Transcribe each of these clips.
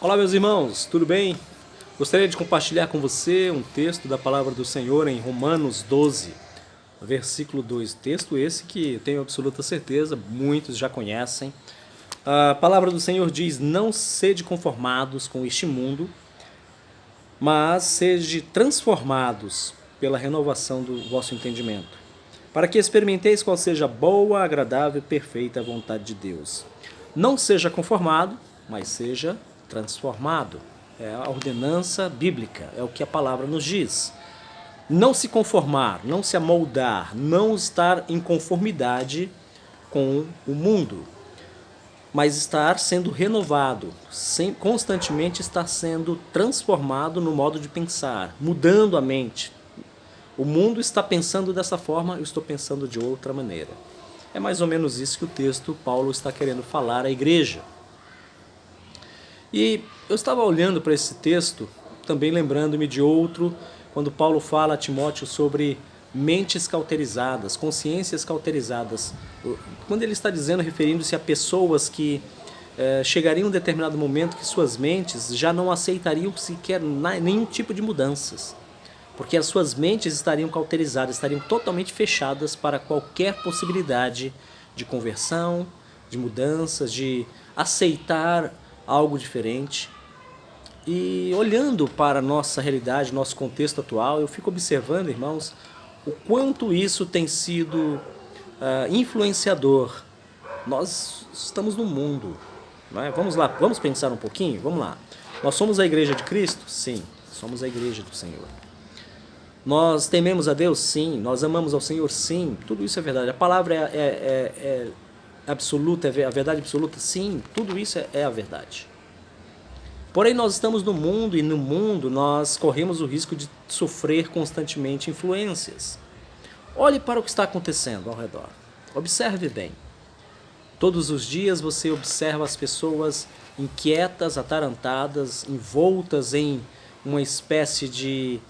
Olá, meus irmãos, tudo bem? Gostaria de compartilhar com você um texto da palavra do Senhor em Romanos 12, versículo 2. Texto esse que tenho absoluta certeza, muitos já conhecem. A palavra do Senhor diz: Não sede conformados com este mundo, mas sede transformados pela renovação do vosso entendimento, para que experimenteis qual seja a boa, agradável e perfeita vontade de Deus. Não seja conformado, mas seja transformado. É a ordenança bíblica, é o que a palavra nos diz. Não se conformar, não se amoldar, não estar em conformidade com o mundo, mas estar sendo renovado, constantemente estar sendo transformado no modo de pensar, mudando a mente. O mundo está pensando dessa forma, eu estou pensando de outra maneira. É mais ou menos isso que o texto Paulo está querendo falar à igreja. E eu estava olhando para esse texto, também lembrando-me de outro, quando Paulo fala a Timóteo sobre mentes cauterizadas, consciências cauterizadas. Quando ele está dizendo, referindo-se a pessoas que chegariam um determinado momento que suas mentes já não aceitariam sequer nenhum tipo de mudanças. Porque as suas mentes estariam cauterizadas, estariam totalmente fechadas para qualquer possibilidade de conversão, de mudanças, de aceitar algo diferente. E olhando para a nossa realidade, nosso contexto atual, eu fico observando, irmãos, o quanto isso tem sido influenciador. Nós estamos no mundo, não é? Vamos lá, vamos pensar um pouquinho? Vamos lá. Nós somos a igreja de Cristo? Sim, somos a igreja do Senhor. Nós tememos a Deus? Sim. Nós amamos ao Senhor? Sim. Tudo isso é verdade. A palavra é absoluta, é a verdade absoluta? Sim. Tudo isso é a verdade. Porém, nós estamos no mundo e no mundo nós corremos o risco de sofrer constantemente influências. Olhe para o que está acontecendo ao redor. Observe bem. Todos os dias você observa as pessoas inquietas, atarantadas, envoltas em uma espécie de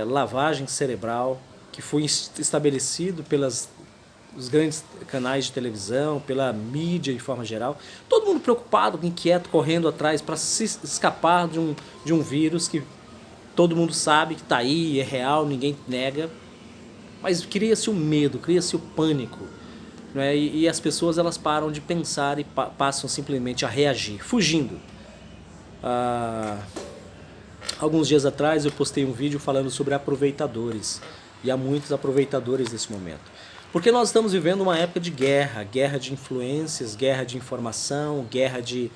lavagem cerebral que foi estabelecido pelos grandes canais de televisão, pela mídia de forma geral. Todo mundo preocupado, inquieto, correndo atrás para se escapar de um vírus que todo mundo sabe que está aí, é real, ninguém nega. Mas cria-se o medo, cria-se o pânico. Não é? E as pessoas elas param de pensar e passam simplesmente a reagir, fugindo. Alguns dias atrás eu postei um vídeo falando sobre aproveitadores. E há muitos aproveitadores nesse momento. Porque nós estamos vivendo uma época de guerra, guerra de influências, guerra de informação, guerra de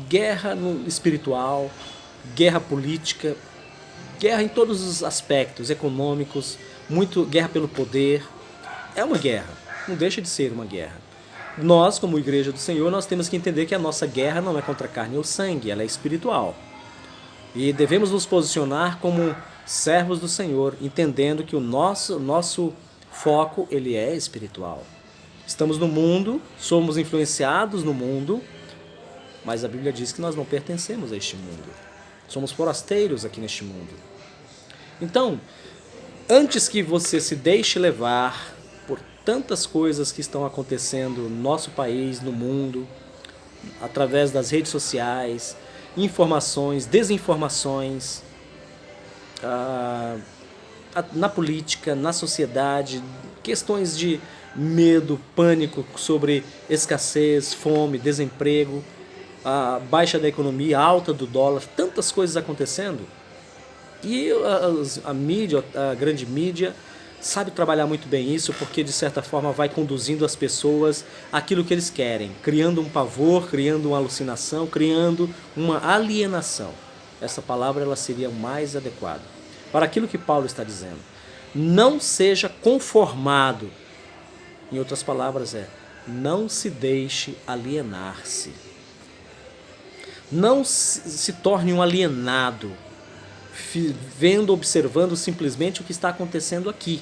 guerra espiritual, guerra política, guerra em todos os aspectos econômicos, guerra pelo poder. É uma guerra, não deixa de ser uma guerra. Nós, como igreja do Senhor, nós temos que entender que a nossa guerra não é contra a carne ou sangue, ela é espiritual. E devemos nos posicionar como servos do Senhor, entendendo que o nosso foco ele é espiritual. Estamos no mundo, somos influenciados no mundo, mas a Bíblia diz que nós não pertencemos a este mundo. Somos forasteiros aqui neste mundo. Então, antes que você se deixe levar por tantas coisas que estão acontecendo no nosso país, no mundo, através das redes sociais, informações, desinformações, na política, na sociedade, questões de medo, pânico sobre escassez, fome, desemprego, a baixa da economia, alta do dólar, tantas coisas acontecendo. E a mídia, a grande mídia, sabe trabalhar muito bem isso, porque de certa forma vai conduzindo as pessoas àquilo que eles querem, criando um pavor, criando uma alucinação, criando uma alienação. Essa palavra ela seria o mais adequada para aquilo que Paulo está dizendo. Não seja conformado. Em outras palavras não se deixe alienar-se. Não se torne um alienado, vendo, observando simplesmente o que está acontecendo aqui.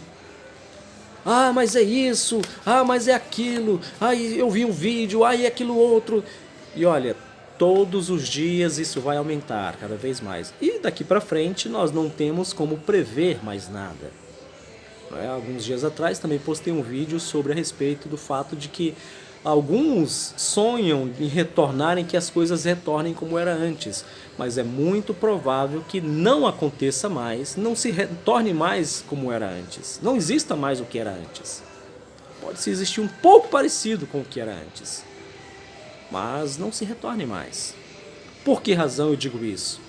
Ah, mas é isso, ah, mas é aquilo, ah, eu vi um vídeo, ah, e aquilo outro. E olha, todos os dias isso vai aumentar cada vez mais. E daqui para frente nós não temos como prever mais nada. Alguns dias atrás também postei um vídeo sobre a respeito do fato de que Alguns sonham em retornarem, que as coisas retornem como era antes, mas é muito provável que não aconteça mais, não se retorne mais como era antes, não exista mais o que era antes. Pode-se existir um pouco parecido com o que era antes, mas não se retorne mais. Por que razão eu digo isso?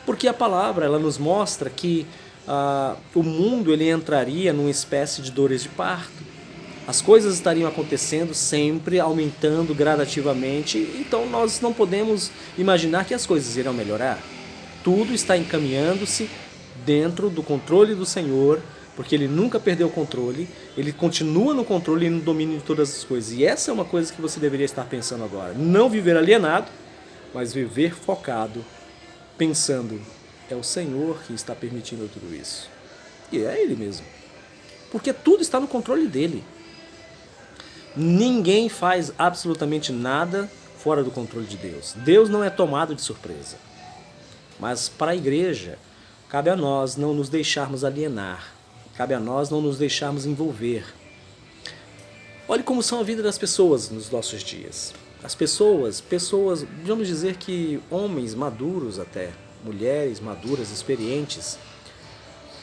Porque a palavra ela nos mostra que o mundo ele entraria numa espécie de dores de parto. As coisas estariam acontecendo sempre, aumentando gradativamente, então nós não podemos imaginar que as coisas irão melhorar. Tudo está encaminhando-se dentro do controle do Senhor, porque Ele nunca perdeu o controle, Ele continua no controle e no domínio de todas as coisas. E essa é uma coisa que você deveria estar pensando agora. Não viver alienado, mas viver focado, pensando, é o Senhor que está permitindo tudo isso. E é Ele mesmo. Porque tudo está no controle dEle. Ninguém faz absolutamente nada fora do controle de Deus. Deus não é tomado de surpresa. Mas para a igreja, cabe a nós não nos deixarmos alienar. Cabe a nós não nos deixarmos envolver. Olhe como são a vida das pessoas nos nossos dias. As pessoas, vamos dizer que homens maduros até, mulheres maduras, experientes,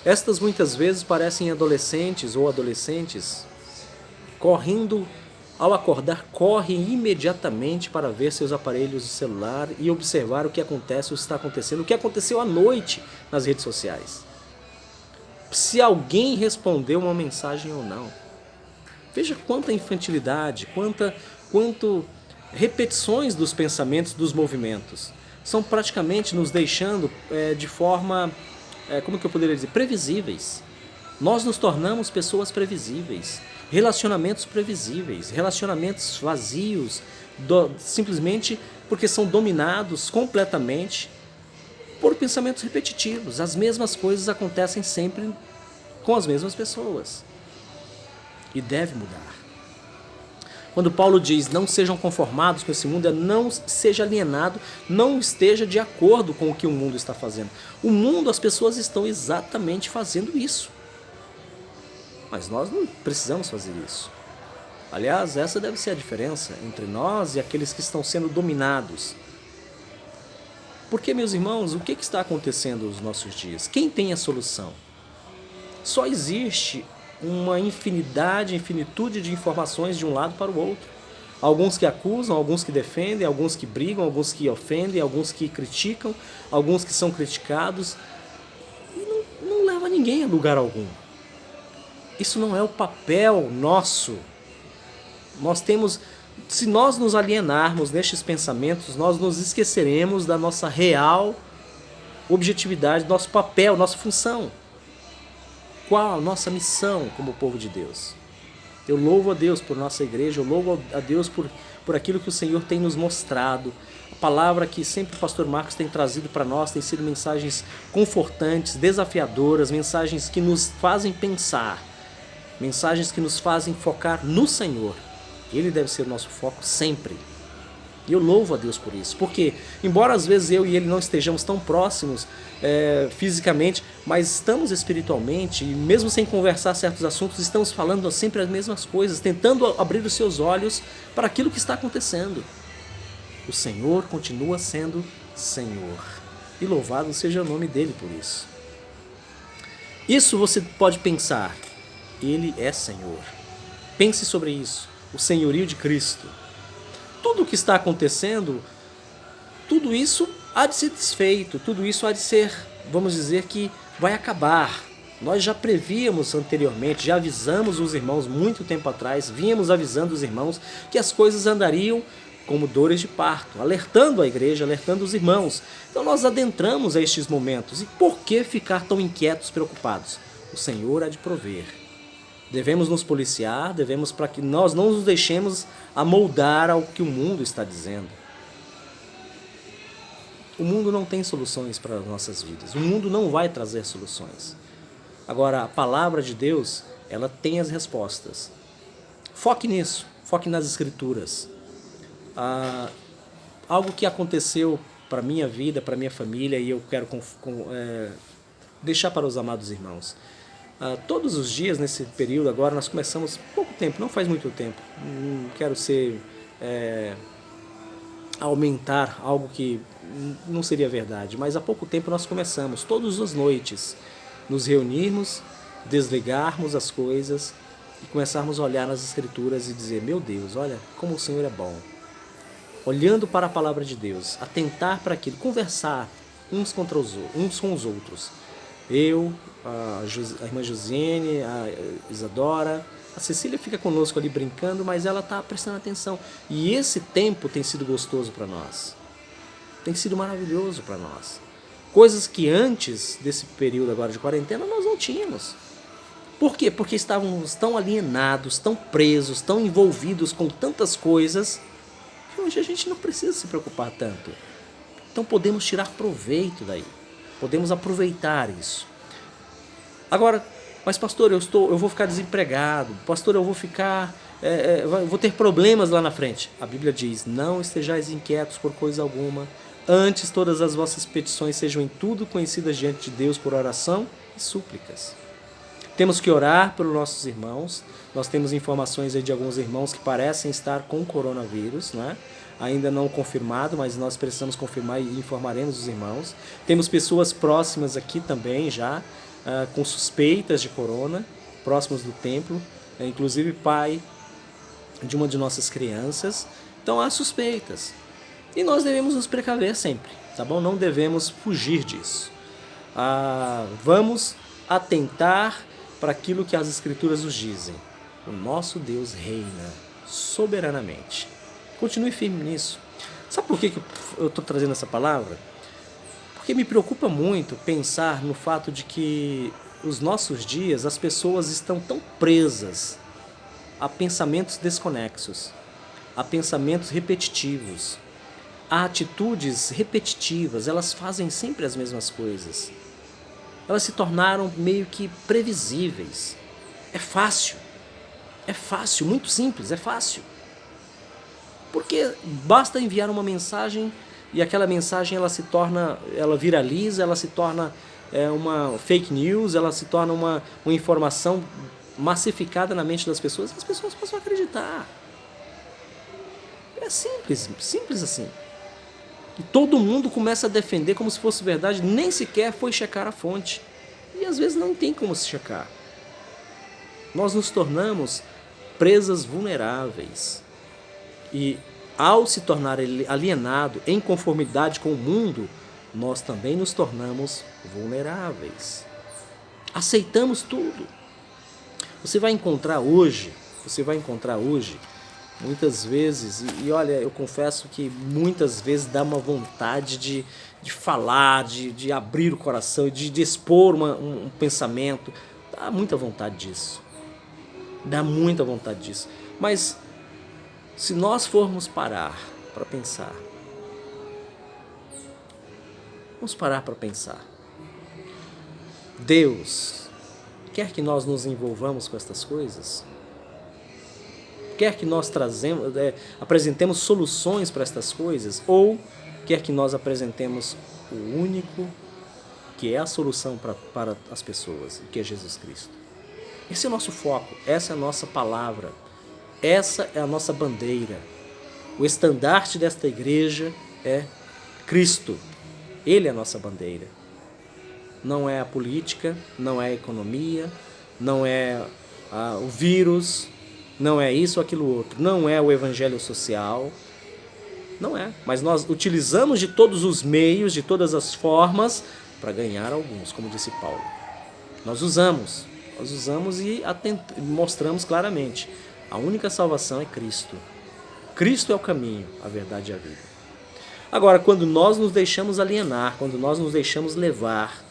estas muitas vezes parecem adolescentes ou adolescentes correndo. Ao acordar, correm imediatamente para ver seus aparelhos de celular e observar o que acontece, o que está acontecendo, o que aconteceu à noite nas redes sociais. Se alguém respondeu uma mensagem ou não. Veja quanta infantilidade, quanto repetições dos pensamentos, dos movimentos. São praticamente nos deixando de forma, como que eu poderia dizer, previsíveis. Nós nos tornamos pessoas previsíveis. Relacionamentos previsíveis, relacionamentos vazios, simplesmente porque são dominados completamente por pensamentos repetitivos. As mesmas coisas acontecem sempre com as mesmas pessoas. E deve mudar. Quando Paulo diz, não sejam conformados com esse mundo, não seja alienado, não esteja de acordo com o que o mundo está fazendo. O mundo, as pessoas estão exatamente fazendo isso. Mas nós não precisamos fazer isso. Aliás, essa deve ser a diferença entre nós e aqueles que estão sendo dominados. Porque, meus irmãos, o que está acontecendo nos nossos dias? Quem tem a solução? Só existe uma infinitude de informações de um lado para o outro. Alguns que acusam, alguns que defendem, alguns que brigam, alguns que ofendem, alguns que criticam, alguns que são criticados. E não leva ninguém a lugar algum. Isso não é o papel nosso. Se nós nos alienarmos nestes pensamentos, nós nos esqueceremos da nossa real objetividade, nosso papel, nossa função. Qual a nossa missão como povo de Deus? Eu louvo a Deus por nossa igreja, eu louvo a Deus por aquilo que o Senhor tem nos mostrado. A palavra que sempre o pastor Marcos tem trazido para nós tem sido mensagens confortantes, desafiadoras, mensagens que nos fazem pensar. Mensagens que nos fazem focar no Senhor. Ele deve ser o nosso foco sempre. E eu louvo a Deus por isso. Porque, embora às vezes eu e ele não estejamos tão próximos fisicamente, mas estamos espiritualmente, e mesmo sem conversar certos assuntos, estamos falando sempre as mesmas coisas, tentando abrir os seus olhos para aquilo que está acontecendo. O Senhor continua sendo Senhor. E louvado seja o nome dele por isso. Isso você pode pensar. Ele é Senhor. Pense sobre isso. O senhorio de Cristo. Tudo o que está acontecendo, tudo isso há de ser desfeito. Tudo isso há de ser, vamos dizer que vai acabar. Nós já prevíamos anteriormente, já avisamos os irmãos muito tempo atrás, vínhamos avisando os irmãos que as coisas andariam como dores de parto, alertando a igreja, alertando os irmãos. Então nós adentramos a estes momentos. E por que ficar tão inquietos, preocupados? O Senhor há de prover. Devemos nos policiar, para que nós não nos deixemos amoldar ao que o mundo está dizendo. O mundo não tem soluções para as nossas vidas. O mundo não vai trazer soluções. Agora, a palavra de Deus, ela tem as respostas. Foque nisso, foque nas Escrituras. Algo que aconteceu para a minha vida, para a minha família, e eu quero deixar para os amados irmãos. Todos os dias, nesse período agora, nós começamos pouco tempo, não faz muito tempo. Não quero aumentar algo que não seria verdade, mas há pouco tempo nós começamos, todas as noites, nos reunirmos, desligarmos as coisas e começarmos a olhar nas Escrituras e dizer: meu Deus, olha como o Senhor é bom. Olhando para a palavra de Deus, atentar para aquilo, conversar uns com os outros. Eu, a irmã Josiane, a Isadora, a Cecília fica conosco ali brincando, mas ela está prestando atenção. E esse tempo tem sido gostoso para nós. Tem sido maravilhoso para nós. Coisas que antes desse período agora de quarentena nós não tínhamos. Por quê? Porque estávamos tão alienados, tão presos, tão envolvidos com tantas coisas, que hoje a gente não precisa se preocupar tanto. Então podemos tirar proveito daí. Podemos aproveitar isso. Agora, mas pastor, eu vou ficar desempregado. Pastor, eu vou vou ter problemas lá na frente. A Bíblia diz: não estejais inquietos por coisa alguma. Antes todas as vossas petições sejam em tudo conhecidas diante de Deus por oração e súplicas. Temos que orar pelos nossos irmãos. Nós temos informações aí de alguns irmãos que parecem estar com coronavírus, né? Ainda não confirmado, mas nós precisamos confirmar e informaremos os irmãos. Temos pessoas próximas aqui também já, com suspeitas de corona, próximos do templo, inclusive pai de uma de nossas crianças. Então há suspeitas. E nós devemos nos precaver sempre, tá bom? Não devemos fugir disso. Vamos atentar para aquilo que as Escrituras nos dizem. O nosso Deus reina soberanamente. Continue firme nisso. Sabe por que eu estou trazendo essa palavra? Porque me preocupa muito pensar no fato de que os nossos dias, as pessoas estão tão presas a pensamentos desconexos, a pensamentos repetitivos, a atitudes repetitivas. Elas fazem sempre as mesmas coisas. Elas se tornaram meio que previsíveis. É fácil, muito simples, é fácil. Porque basta enviar uma mensagem e aquela mensagem ela viraliza, ela se torna uma fake news, ela se torna uma informação massificada na mente das pessoas e as pessoas passam a acreditar. É simples assim. E todo mundo começa a defender como se fosse verdade, nem sequer foi checar a fonte. E às vezes não tem como se checar. Nós nos tornamos presas vulneráveis. E ao se tornar alienado em conformidade com o mundo, nós também nos tornamos vulneráveis. Aceitamos tudo. Você vai encontrar hoje, muitas vezes, e olha, eu confesso que muitas vezes dá uma vontade de falar, de abrir o coração, de expor um pensamento. Dá muita vontade disso. Mas se nós formos parar para pensar, Deus quer que nós nos envolvamos com estas coisas? Quer que nós apresentemos soluções para estas coisas? Ou quer que nós apresentemos o único que é a solução para as pessoas, que é Jesus Cristo? Esse é o nosso foco, essa é a nossa palavra, essa é a nossa bandeira. O estandarte desta igreja é Cristo. Ele é a nossa bandeira. Não é a política, não é a economia, não é o vírus, não é isso ou aquilo outro, não é o evangelho social, não é. Mas nós utilizamos de todos os meios, de todas as formas, para ganhar alguns, como disse Paulo. Nós usamos e mostramos claramente. A única salvação é Cristo. Cristo é o caminho, a verdade e a vida. Agora, quando nós nos deixamos alienar, quando nós nos deixamos levar,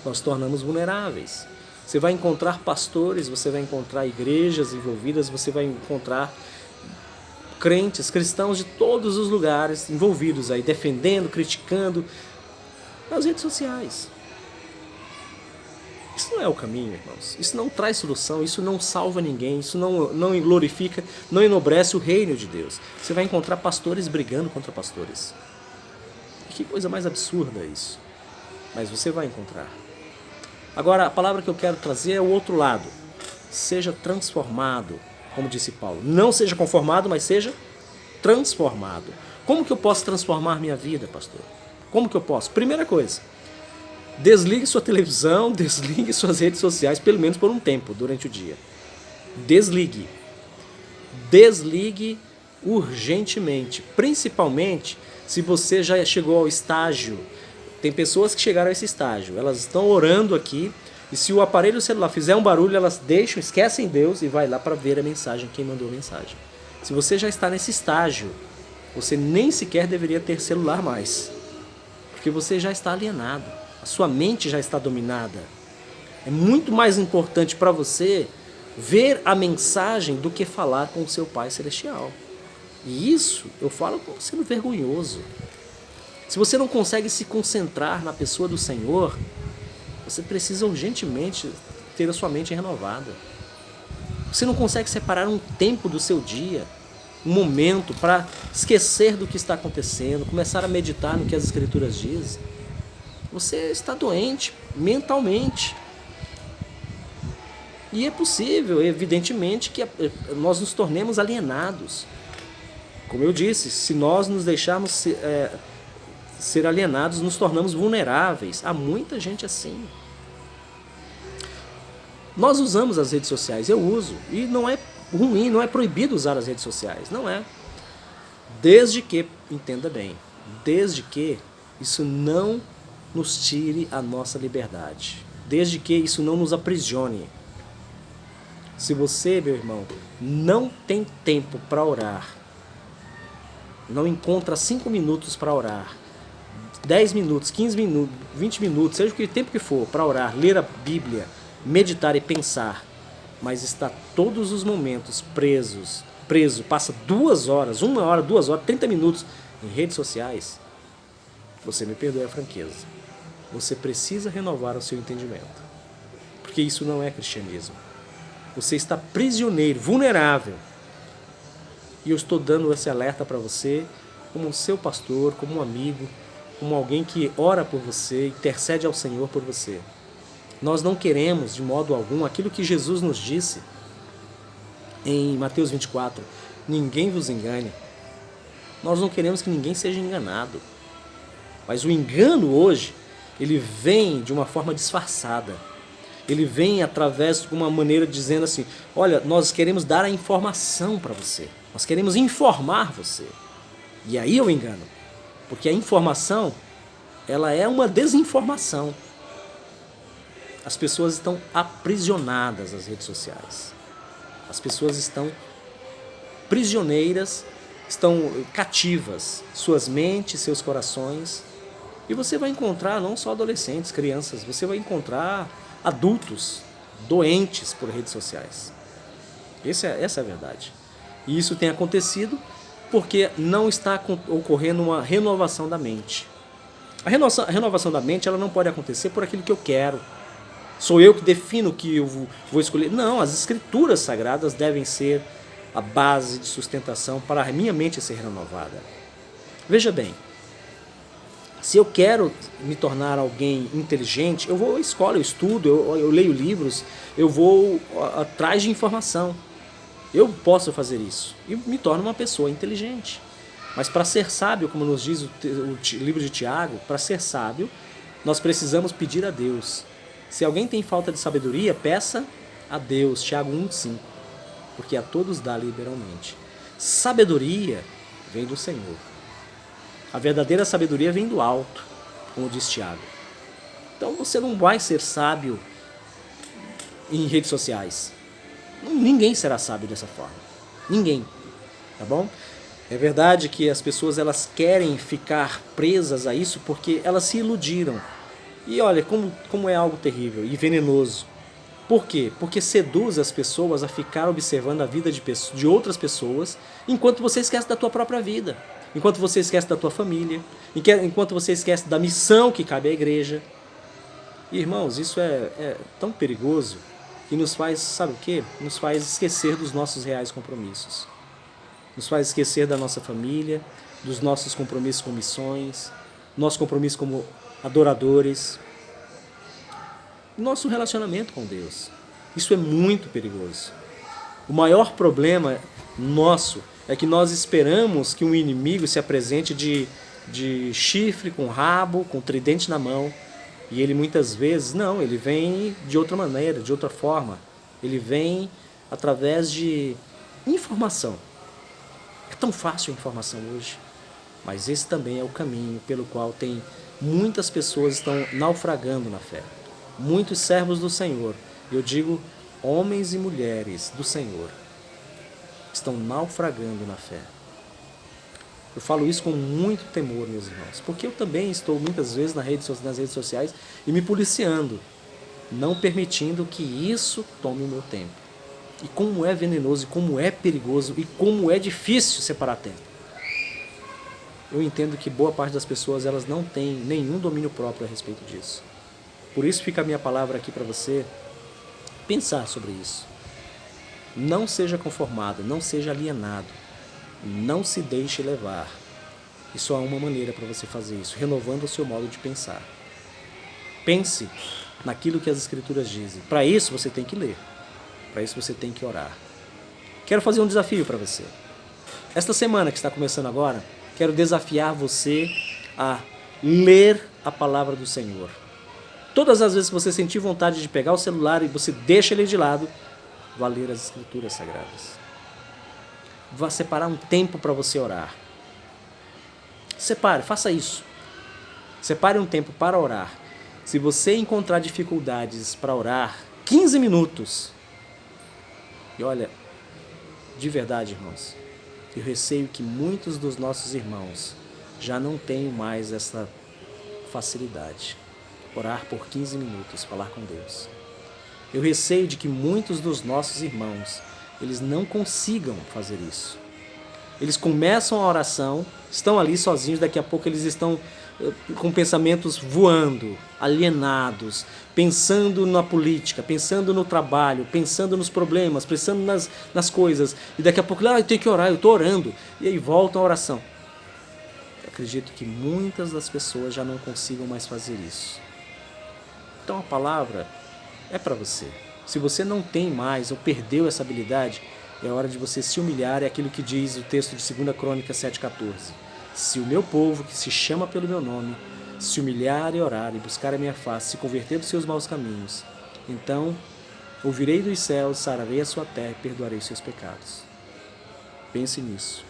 nós tornamos vulneráveis. Você vai encontrar pastores, você vai encontrar igrejas envolvidas, você vai encontrar crentes, cristãos de todos os lugares envolvidos aí, defendendo, criticando, nas redes sociais. Isso não é o caminho, irmãos. Isso não traz solução, isso não salva ninguém, isso não glorifica, não enobrece o reino de Deus. Você vai encontrar pastores brigando contra pastores. Que coisa mais absurda isso. Mas você vai encontrar. Agora, a palavra que eu quero trazer é o outro lado. Seja transformado, como disse Paulo. Não seja conformado, mas seja transformado. Como que eu posso transformar minha vida, pastor? Como que eu posso? Primeira coisa, desligue sua televisão, desligue suas redes sociais, pelo menos por um tempo, durante o dia. Desligue. Desligue urgentemente. Principalmente se você já chegou ao estágio. Tem pessoas que chegaram a esse estágio. Elas estão orando aqui. E se o aparelho celular fizer um barulho, elas deixam, esquecem Deus e vai lá para ver a mensagem, quem mandou a mensagem. Se você já está nesse estágio, você nem sequer deveria ter celular mais. Porque você já está alienado. A sua mente já está dominada. É muito mais importante para você ver a mensagem do que falar com o seu Pai Celestial. E isso eu falo sendo vergonhoso. Se você não consegue se concentrar na pessoa do Senhor, você precisa urgentemente ter a sua mente renovada. Você não consegue separar um tempo do seu dia, um momento para esquecer do que está acontecendo, começar a meditar no que as Escrituras dizem. Você está doente mentalmente. E é possível, evidentemente, que nós nos tornemos alienados. Como eu disse, se nós nos deixarmos ser alienados, nos tornamos vulneráveis. Há muita gente assim. Nós usamos as redes sociais, eu uso, e não é ruim, não é proibido usar as redes sociais, não é. Desde que, entenda bem, desde que isso não nos tire a nossa liberdade, desde que isso não nos aprisione. Se você, meu irmão, não tem tempo para orar, não encontra 5 minutos para orar, 10 minutos, 15 minutos, 20 minutos, seja o tempo que for, para orar, ler a Bíblia, meditar e pensar, mas está todos os momentos preso, passa 2 horas, 1 hora, 2 horas, 30 minutos em redes sociais, você me perdoe a franqueza. Você precisa renovar o seu entendimento, porque isso não é cristianismo. Você está prisioneiro, vulnerável. E eu estou dando esse alerta para você, como seu pastor, como um amigo, como alguém que ora por você, intercede ao Senhor por você. Nós não queremos, de modo algum, aquilo que Jesus nos disse em Mateus 24, ninguém vos engane. Nós não queremos que ninguém seja enganado. Mas o engano hoje, ele vem de uma forma disfarçada. Ele vem através de uma maneira dizendo assim, olha, nós queremos dar a informação para você. Nós queremos informar você. E aí eu engano. Porque a informação, ela é uma desinformação. As pessoas estão aprisionadas nas redes sociais. As pessoas estão prisioneiras, estão cativas. Suas mentes, seus corações. E você vai encontrar não só adolescentes, crianças, você vai encontrar adultos doentes por redes sociais. Essa é a verdade. E isso tem acontecido porque não está ocorrendo uma renovação da mente. A renovação da mente, ela não pode acontecer por aquilo que eu quero. Sou eu que defino o que eu vou escolher. Não, as Escrituras Sagradas devem ser a base de sustentação para a minha mente ser renovada. Veja bem, se eu quero me tornar alguém inteligente, eu vou à escola, eu estudo, eu leio livros, eu vou atrás de informação. Eu posso fazer isso e me torno uma pessoa inteligente. Mas para ser sábio, como nos diz o livro de Tiago, para ser sábio, nós precisamos pedir a Deus. Se alguém tem falta de sabedoria, peça a Deus, Tiago 1,5, porque a todos dá liberalmente. Sabedoria vem do Senhor. A verdadeira sabedoria vem do alto, como diz Tiago. Então você não vai ser sábio em redes sociais. Ninguém será sábio dessa forma. Ninguém. Tá bom? É verdade que as pessoas elas querem ficar presas a isso porque elas se iludiram. E olha como é algo terrível e venenoso. Por quê? Porque seduz as pessoas a ficar observando a vida de outras pessoas enquanto você esquece da tua própria vida. Enquanto você esquece da tua família, enquanto você esquece da missão que cabe à igreja. E, irmãos, isso é tão perigoso que nos faz, sabe o quê? Nos faz esquecer dos nossos reais compromissos. Nos faz esquecer da nossa família, dos nossos compromissos com missões, nosso compromisso como adoradores. nosso relacionamento com Deus. Isso é muito perigoso. O maior problema nosso é que nós esperamos que um inimigo se apresente de chifre, com rabo, com tridente na mão. E ele muitas vezes, não, ele vem de outra maneira, de outra forma. Ele vem através de informação. É tão fácil a informação hoje. Mas esse também é o caminho pelo qual muitas pessoas estão naufragando na fé. Muitos servos do Senhor, eu digo homens e mulheres do Senhor, estão naufragando na fé. Eu falo isso com muito temor, meus irmãos, porque eu também estou muitas vezes nas redes sociais e me policiando, não permitindo que isso tome o meu tempo. E como é venenoso, e como é perigoso, e como é difícil separar tempo. Eu entendo que boa parte das pessoas elas não têm nenhum domínio próprio a respeito disso. Por isso fica a minha palavra aqui para você pensar sobre isso. Não seja conformado, não seja alienado. Não se deixe levar. E só há uma maneira para você fazer isso, renovando o seu modo de pensar. Pense naquilo que as Escrituras dizem. Para isso você tem que ler. Para isso você tem que orar. Quero fazer um desafio para você. Esta semana que está começando agora, quero desafiar você a ler a palavra do Senhor. Todas as vezes que você sentir vontade de pegar o celular e você deixa ele de lado, vá ler as Escrituras Sagradas. Vá separar um tempo para você orar. Separe, faça isso. Separe um tempo para orar. Se você encontrar dificuldades para orar, 15 minutos. E olha, de verdade, irmãos, eu receio que muitos dos nossos irmãos já não tenham mais essa facilidade. Orar por 15 minutos, falar com Deus. Eu receio de que muitos dos nossos irmãos eles não consigam fazer isso. Eles começam a oração, estão ali sozinhos, daqui a pouco eles estão com pensamentos voando, alienados, pensando na política, pensando no trabalho, pensando nos problemas, pensando nas coisas. E daqui a pouco, eu tenho que orar, eu estou orando. E aí voltam à oração. Eu acredito que muitas das pessoas já não consigam mais fazer isso. Então a palavra é para você. Se você não tem mais ou perdeu essa habilidade, é hora de você se humilhar. É aquilo que diz o texto de 2 Crônicas 7,14. Se o meu povo, que se chama pelo meu nome, se humilhar e orar e buscar a minha face, se converter dos seus maus caminhos, então ouvirei dos céus, sararei a sua terra e perdoarei os seus pecados. Pense nisso.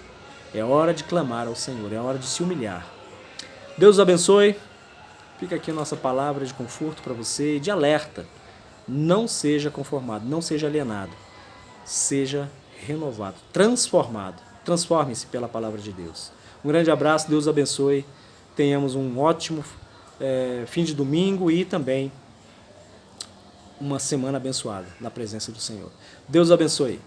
É hora de clamar ao Senhor, é hora de se humilhar. Deus os abençoe. Fica aqui a nossa palavra de conforto para você e de alerta. Não seja conformado, não seja alienado. Seja renovado, transformado. Transforme-se pela palavra de Deus. Um grande abraço, Deus abençoe. Tenhamos um ótimo fim de domingo e também uma semana abençoada na presença do Senhor. Deus abençoe.